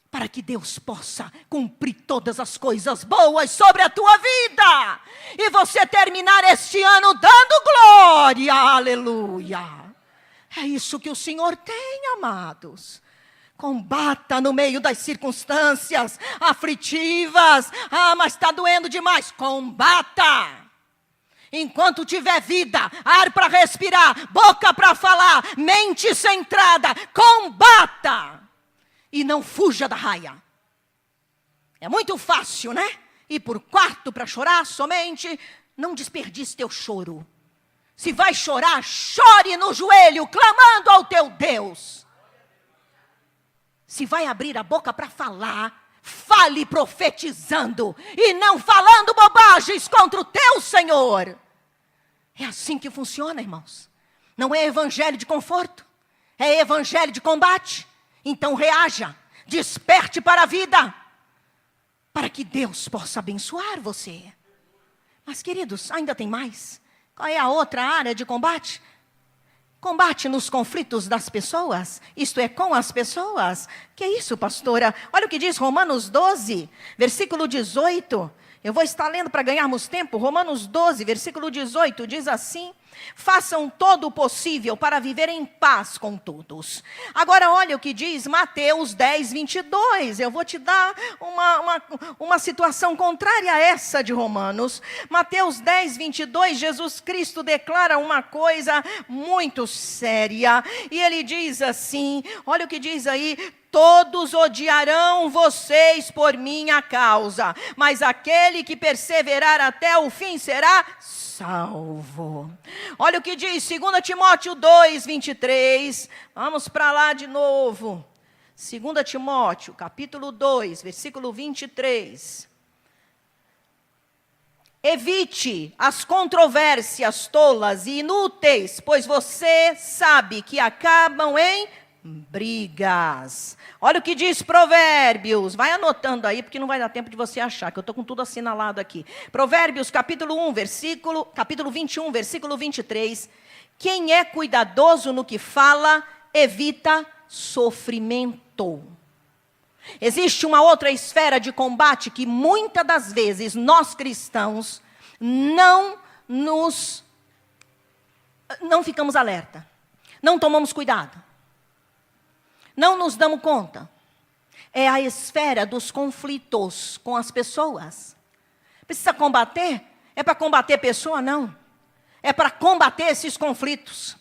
Speaker 1: Para que Deus possa cumprir todas as coisas boas sobre a tua vida. E você terminar este ano dando glória, aleluia. É isso que o Senhor tem, amados. Combata no meio das circunstâncias aflitivas. Ah, mas está doendo demais. Combata. Enquanto tiver vida, ar para respirar, boca para falar, mente centrada, combata. E não fuja da raia. É muito fácil, né? Ir por quarto para chorar somente. Não desperdice teu choro. Se vai chorar, chore no joelho, clamando ao teu Deus. Se vai abrir a boca para falar, fale profetizando e não falando bobagens contra o teu Senhor. É assim que funciona, irmãos. Não é evangelho de conforto, é evangelho de combate. Então reaja, desperte para a vida, para que Deus possa abençoar você. Mas queridos, ainda tem mais. Qual é a outra área de combate? Combate nos conflitos das pessoas, isto é, com as pessoas. Que é isso, pastora? Olha o que diz Romanos 12, versículo 18. Eu vou estar lendo para ganharmos tempo. Romanos 12, versículo 18, diz assim: façam todo o possível para viver em paz com todos. Agora olha o que diz Mateus 10, 22. Eu vou te dar uma situação contrária a essa de Romanos. Mateus 10, 22, Jesus Cristo declara uma coisa muito séria. E ele diz assim, olha o que diz aí: todos odiarão vocês por minha causa, mas aquele que perseverar até o fim será salvo. Olha o que diz 2 Timóteo 2, 23. Vamos para lá de novo. 2 Timóteo, capítulo 2, versículo 23. Evite as controvérsias tolas e inúteis, pois você sabe que acabam em brigas. Olha o que diz Provérbios. Vai anotando aí, porque não vai dar tempo de você achar, que eu estou com tudo assinalado aqui. Provérbios, capítulo 21, versículo 23. Quem é cuidadoso no que fala, evita sofrimento. Existe uma outra esfera de combate que muitas das vezes nós cristãos não ficamos alerta. Não tomamos cuidado. Não nos damos conta. É a esfera dos conflitos com as pessoas. Precisa combater? É para combater pessoa? Não. É para combater esses conflitos.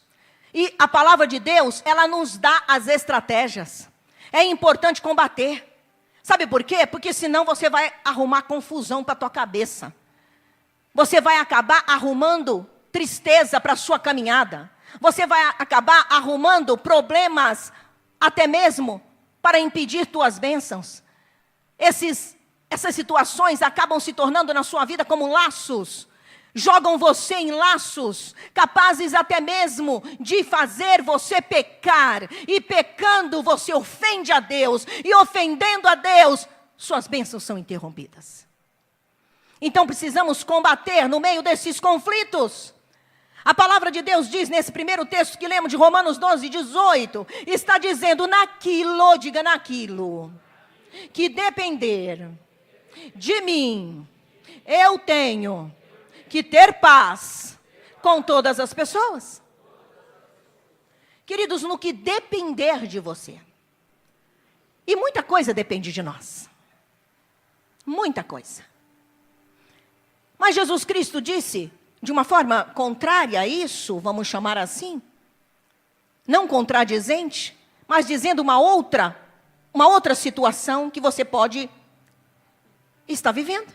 Speaker 1: E a palavra de Deus, ela nos dá as estratégias. É importante combater. Sabe por quê? Porque senão você vai arrumar confusão para a tua cabeça. Você vai acabar arrumando tristeza para a sua caminhada. Você vai acabar arrumando problemas, até mesmo para impedir tuas bênçãos. Essas situações acabam se tornando na sua vida como laços. Jogam você em laços, capazes até mesmo de fazer você pecar. E pecando, você ofende a Deus. E ofendendo a Deus, suas bênçãos são interrompidas. Então precisamos combater no meio desses conflitos. A palavra de Deus diz nesse primeiro texto que lemos de Romanos 12, 18. Está dizendo naquilo, diga naquilo, que depender de mim, eu tenho que ter paz com todas as pessoas. Queridos, no que depender de você. E muita coisa depende de nós. Muita coisa. Mas Jesus Cristo disse, de uma forma contrária a isso, vamos chamar assim, não contradizente, mas dizendo uma outra situação que você pode estar vivendo.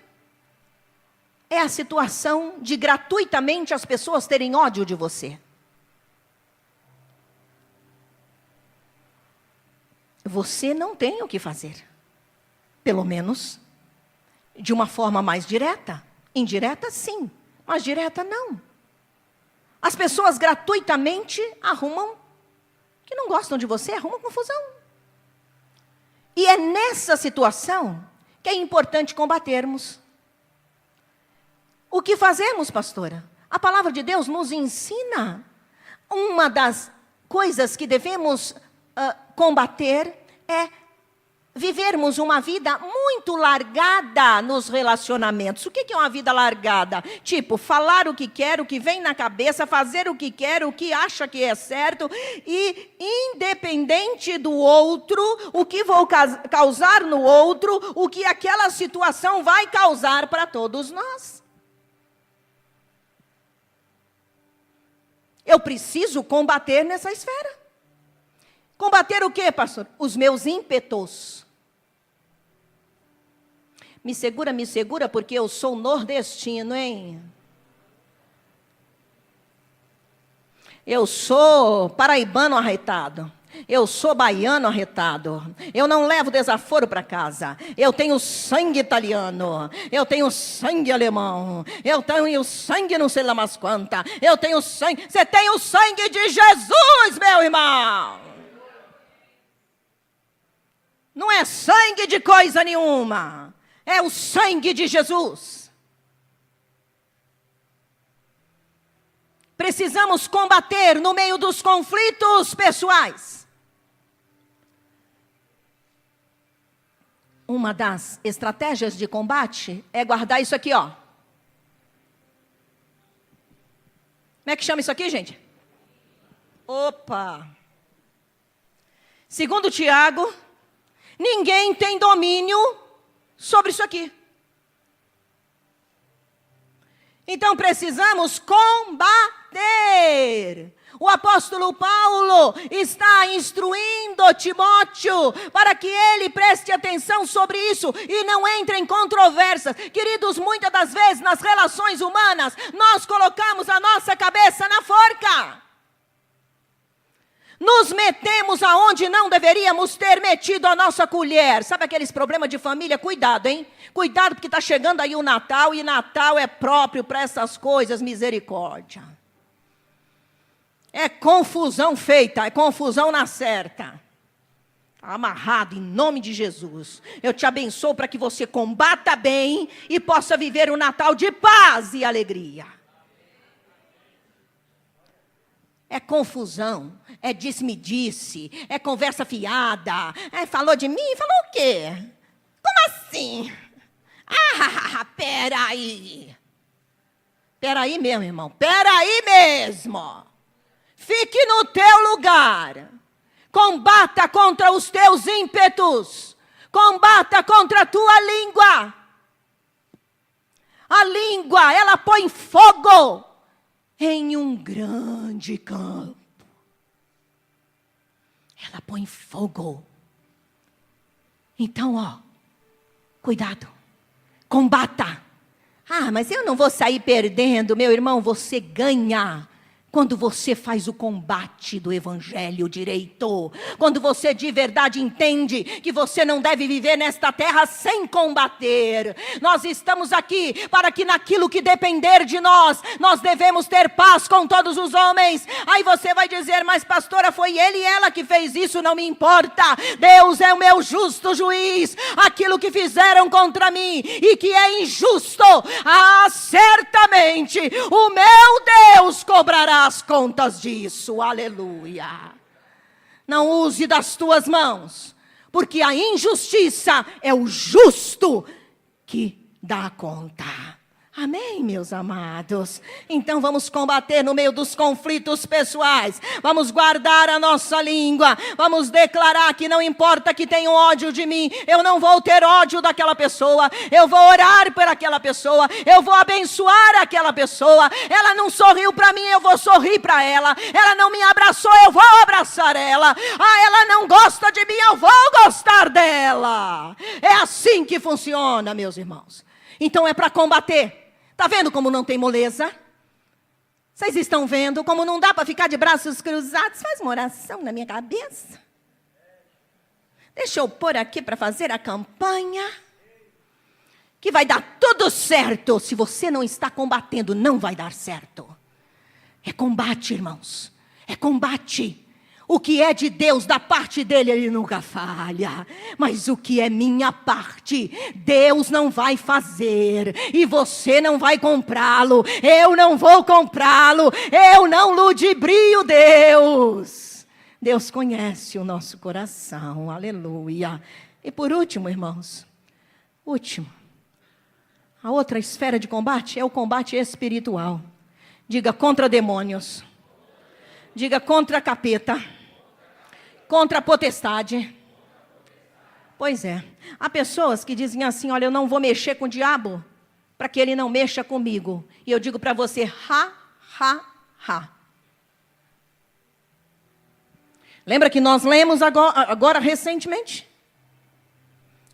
Speaker 1: É a situação de gratuitamente as pessoas terem ódio de você. Você não tem o que fazer. Pelo menos de uma forma mais direta. Indireta, sim, mas direta, não. As pessoas gratuitamente arrumam, que não gostam de você, arrumam confusão. E é nessa situação que é importante combatermos. O que fazemos, pastora? A palavra de Deus nos ensina. Uma das coisas que devemos combater é vivermos uma vida muito largada nos relacionamentos. O que é uma vida largada? Tipo, falar o que quer, o que vem na cabeça, fazer o que quer, o que acha que é certo, e independente do outro, o que vou causar no outro, o que aquela situação vai causar para todos nós. Eu preciso combater nessa esfera. Combater o quê, pastor? Os meus ímpetos. Me segura, porque eu sou nordestino, hein? Eu sou paraibano arretado. Eu sou baiano arretado. Eu não levo desaforo para casa. Eu tenho sangue italiano. Eu tenho sangue alemão. Eu tenho sangue não sei lá mais quanta. Eu tenho sangue. Você tem o sangue de Jesus, meu irmão. Não é sangue de coisa nenhuma. É o sangue de Jesus. Precisamos combater no meio dos conflitos pessoais. Uma das estratégias de combate é guardar isso aqui, ó. Como é que chama isso aqui, gente? Opa! Segundo Tiago, ninguém tem domínio sobre isso aqui. Então precisamos combater. O apóstolo Paulo está instruindo Timóteo para que ele preste atenção sobre isso e não entre em controvérsias. Queridos, muitas das vezes nas relações humanas, nós colocamos a nossa cabeça na forca. Nos metemos aonde não deveríamos ter metido a nossa colher. Sabe aqueles problemas de família? Cuidado, hein? Cuidado, porque está chegando aí o Natal e Natal é próprio para essas coisas, misericórdia. É confusão feita, é confusão na certa. Amarrado em nome de Jesus. Eu te abençoo para que você combata bem e possa viver um Natal de paz e alegria. É confusão, é disse-me-disse, é conversa fiada. Falou de mim? Falou o quê? Como assim? Peraí. Peraí mesmo, irmão, peraí mesmo. Fique no teu lugar. Combata contra os teus ímpetos. Combata contra a tua língua. A língua, ela põe fogo em um grande campo. Ela põe fogo. Então, Cuidado. Combata. Ah, mas eu não vou sair perdendo. Meu irmão, você ganha quando você faz o combate do evangelho direito. Quando você de verdade entende que você não deve viver nesta terra sem combater. Nós estamos aqui para que naquilo que depender de nós, nós devemos ter paz com todos os homens. Aí você vai dizer, mas pastora, foi ele e ela que fez isso, não me importa. Deus é o meu justo juiz. Aquilo que fizeram contra mim e que é injusto, certamente o meu Deus cobrará as contas disso, aleluia. Não use das tuas mãos, porque a injustiça é o justo que dá conta. Amém, meus amados? Então vamos combater no meio dos conflitos pessoais. Vamos guardar a nossa língua. Vamos declarar que não importa que tenham ódio de mim, eu não vou ter ódio daquela pessoa. Eu vou orar por aquela pessoa. Eu vou abençoar aquela pessoa. Ela não sorriu para mim, eu vou sorrir para ela. Ela não me abraçou, eu vou abraçar ela. Ah, ela não gosta de mim, eu vou gostar dela. É assim que funciona, meus irmãos. Então é para combater. Está vendo como não tem moleza? Vocês estão vendo como não dá para ficar de braços cruzados? Faz uma oração na minha cabeça. Deixa eu pôr aqui para fazer a campanha. Que vai dar tudo certo. Se você não está combatendo, não vai dar certo. É combate, irmãos. É combate. O que é de Deus, da parte dele, ele nunca falha. Mas o que é minha parte, Deus não vai fazer. E você não vai comprá-lo. Eu não vou comprá-lo. Eu não ludibrio Deus. Deus conhece o nosso coração. Aleluia. E por último, irmãos. Último. A outra esfera de combate é o combate espiritual. Diga contra demônios. Diga contra capeta. Contra a potestade. Pois é. Há pessoas que dizem assim, olha, eu não vou mexer com o diabo para que ele não mexa comigo. E eu digo para você, ha. Lembra que nós lemos agora recentemente?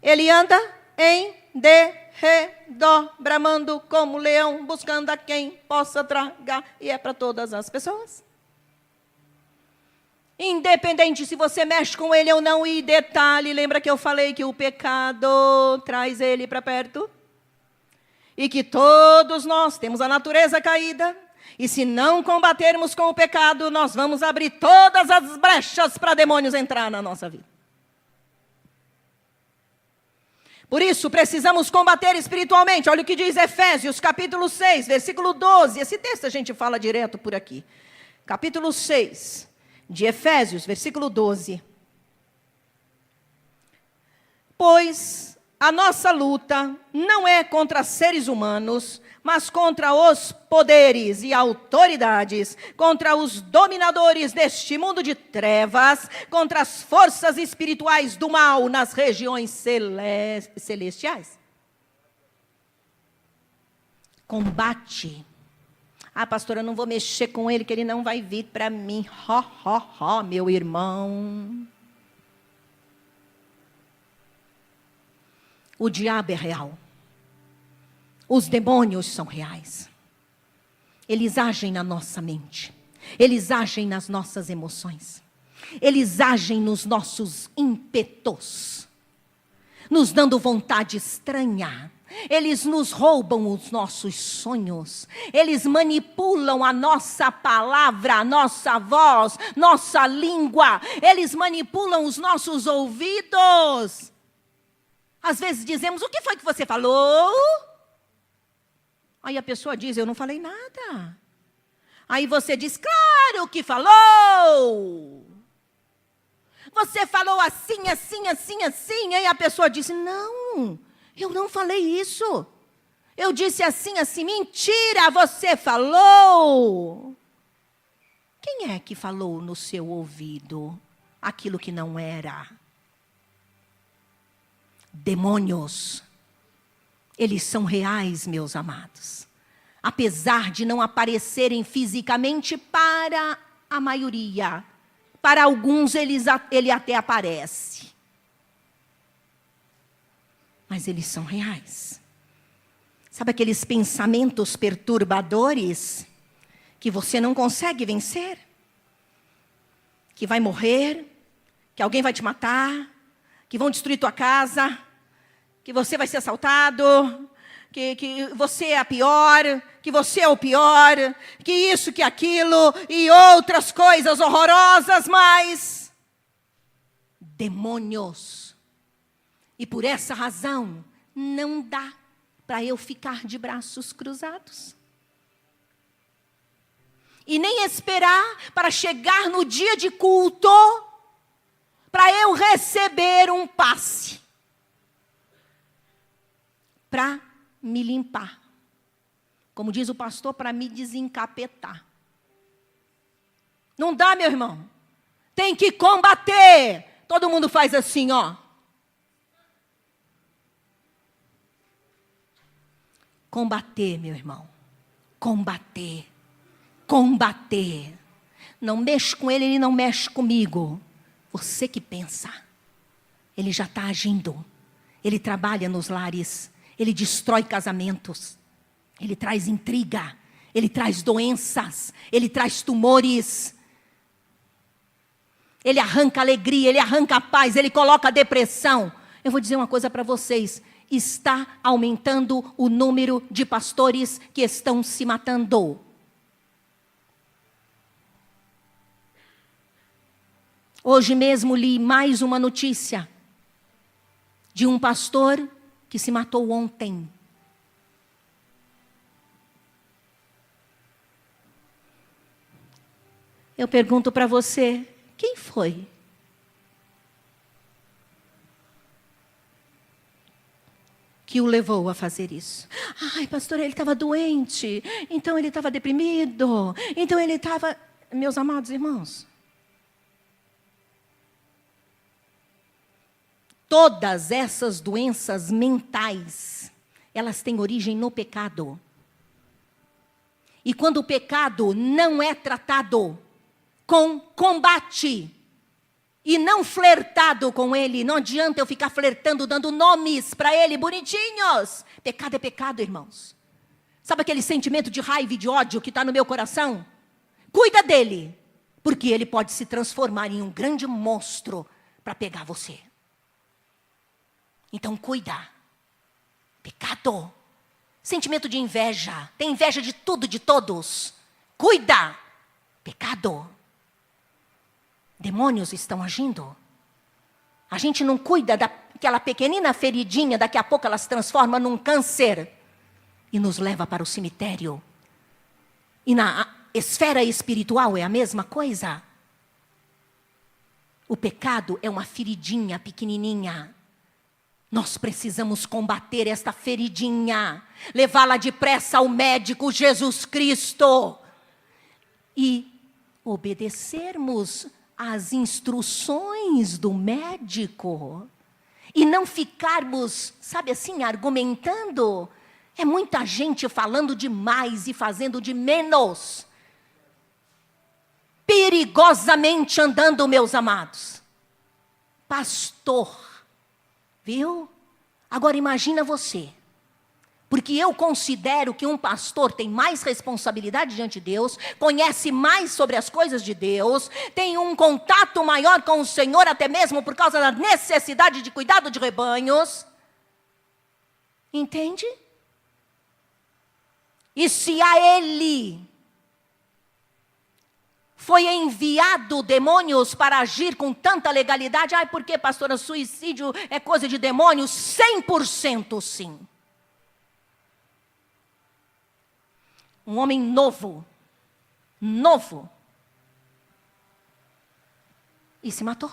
Speaker 1: Ele anda em derredor, bramando como leão, buscando a quem possa tragar. E é para todas as pessoas. Independente se você mexe com ele ou não, e detalhe, lembra que eu falei que o pecado traz ele para perto? E que todos nós temos a natureza caída, e se não combatermos com o pecado, nós vamos abrir todas as brechas para demônios entrar na nossa vida. Por isso, precisamos combater espiritualmente. Olha o que diz Efésios, capítulo 6, versículo 12. Esse texto a gente fala direto por aqui. Capítulo 6. De Efésios, versículo 12. Pois a nossa luta não é contra seres humanos, mas contra os poderes e autoridades, contra os dominadores deste mundo de trevas, contra as forças espirituais do mal nas regiões celestiais. Combate. Ah, pastora, eu não vou mexer com ele, que ele não vai vir para mim. Meu irmão. O diabo é real. Os demônios são reais. Eles agem na nossa mente. Eles agem nas nossas emoções. Eles agem nos nossos ímpetos. Nos dando vontade estranha. Eles nos roubam os nossos sonhos. Eles manipulam a nossa palavra, a nossa voz, nossa língua. Eles manipulam os nossos ouvidos. Às vezes dizemos, o que foi que você falou? Aí a pessoa diz, eu não falei nada. Aí você diz, claro que falou. Você falou assim, assim, assim, assim. Aí a pessoa diz, não. Eu não falei isso. Eu disse assim, assim. Mentira, você falou. Quem é que falou no seu ouvido aquilo que não era? Demônios. Eles são reais, meus amados. Apesar de não aparecerem fisicamente para a maioria. Para alguns ele até aparece. mas eles são reais. Sabe aqueles pensamentos perturbadores que você não consegue vencer? Que vai morrer, que alguém vai te matar, que vão destruir tua casa, que você vai ser assaltado, que você é a pior, que você é o pior, que isso, que aquilo e outras coisas horrorosas, mas demônios. E por essa razão, não dá para eu ficar de braços cruzados. E nem esperar para chegar no dia de culto, para eu receber um passe. Para me limpar. Como diz o pastor, para me desencapetar. Não dá, meu irmão. Tem que combater. Todo mundo faz assim, ó. Combater, meu irmão. Combater. Combater. Não mexe com ele, ele não mexe comigo. Você que pensa. Ele já está agindo. Ele trabalha nos lares. Ele destrói casamentos. Ele traz intriga. Ele traz doenças. Ele traz tumores. Ele arranca alegria. Ele arranca a paz. Ele coloca a depressão. Eu vou dizer uma coisa para vocês. Está aumentando o número de pastores que estão se matando. Hoje mesmo li mais uma notícia de um pastor que se matou ontem. Eu pergunto para você, quem foi? Que o levou a fazer isso? Ai, pastor, ele estava doente, então ele estava deprimido, então ele estava... Meus amados irmãos, todas essas doenças mentais, elas têm origem no pecado. E quando o pecado não é tratado com combate e não flertado com ele, não adianta eu ficar flertando, dando nomes para ele bonitinhos. Pecado é pecado, irmãos. Sabe aquele sentimento de raiva e de ódio que está no meu coração? Cuida dele, porque ele pode se transformar em um grande monstro para pegar você. Então cuida. Pecado. Sentimento de inveja. Tem inveja de tudo, de todos. Cuida. Pecado. Demônios estão agindo. A gente não cuida daquela pequenina feridinha, daqui a pouco ela se transforma num câncer e nos leva para o cemitério. E na esfera espiritual é a mesma coisa. O pecado é uma feridinha pequenininha. Nós precisamos combater esta feridinha, levá-la depressa ao médico Jesus Cristo e obedecermos às instruções do médico e não ficarmos, sabe assim, argumentando. É muita gente falando demais e fazendo de menos. Perigosamente andando, meus amados. Pastor. Viu? Agora imagina você. Porque eu considero que um pastor tem mais responsabilidade diante de Deus, conhece mais sobre as coisas de Deus, tem um contato maior com o Senhor, até mesmo por causa da necessidade de cuidado de rebanhos. Entende? E se a ele foi enviado demônios para agir com tanta legalidade. Ai, por que, pastora, suicídio é coisa de demônio? 100% sim. Um homem novo. E se matou.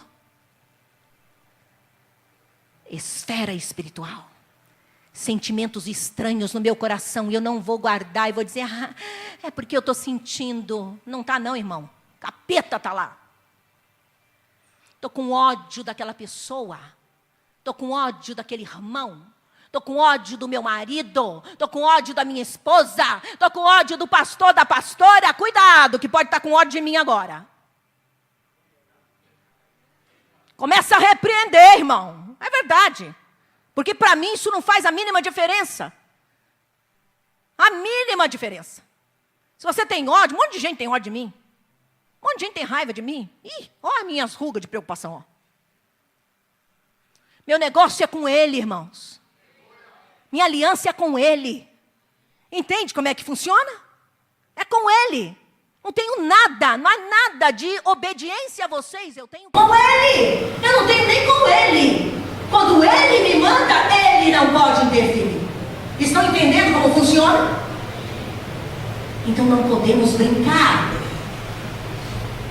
Speaker 1: Esfera espiritual. Sentimentos estranhos no meu coração. E eu não vou guardar e vou dizer, é porque eu estou sentindo. Não está não, irmão. Capeta está lá. Estou com ódio daquela pessoa. Estou com ódio daquele irmão. Estou com ódio do meu marido. Estou com ódio da minha esposa. Estou com ódio do pastor, da pastora. Cuidado, que pode estar com ódio de mim agora. Começa a repreender, irmão. É verdade. Porque para mim isso não faz a mínima diferença. A mínima diferença. Se você tem ódio, um monte de gente tem ódio de mim. Um monte de gente tem raiva de mim. Ih, olha as minhas rugas de preocupação. Ó. Meu negócio é com Ele, irmãos. Minha aliança é com Ele. Entende como é que funciona? É com Ele. Não tenho nada, não há nada de obediência a vocês. Eu tenho com Ele. Eu não tenho nem com Ele. Quando Ele me manda, Ele não pode interferir. Estão entendendo como funciona? Então não podemos brincar.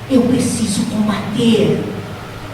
Speaker 1: Eu preciso combater.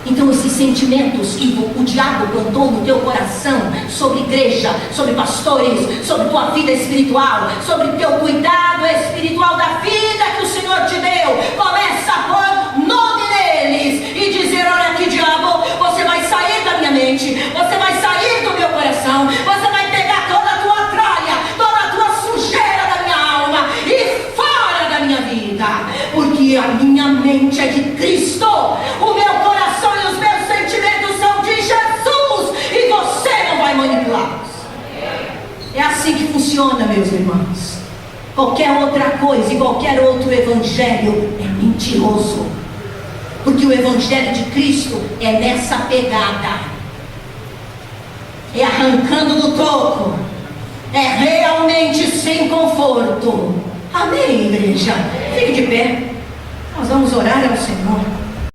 Speaker 1: Então esses sentimentos que o diabo plantou no teu coração, sobre igreja, sobre pastores, sobre tua vida espiritual, sobre teu cuidado espiritual da vida que o Senhor te deu, começa a pôr nome neles e dizer: olha aqui, diabo, você vai sair da minha mente, você vai sair do meu coração, você vai pegar toda a tua tralha, toda a tua sujeira da minha alma e fora da minha vida, porque a minha mente é de Cristo, o meu coração e os meus sentimentos são de Jesus e você não vai manipulá-los. É assim que funciona, meus irmãos. Qualquer outra coisa e qualquer outro evangelho é mentiroso, porque o evangelho de Cristo é nessa pegada, é arrancando do toco, é realmente sem conforto. Amém, igreja? Fique de pé. Nós vamos orar ao Senhor.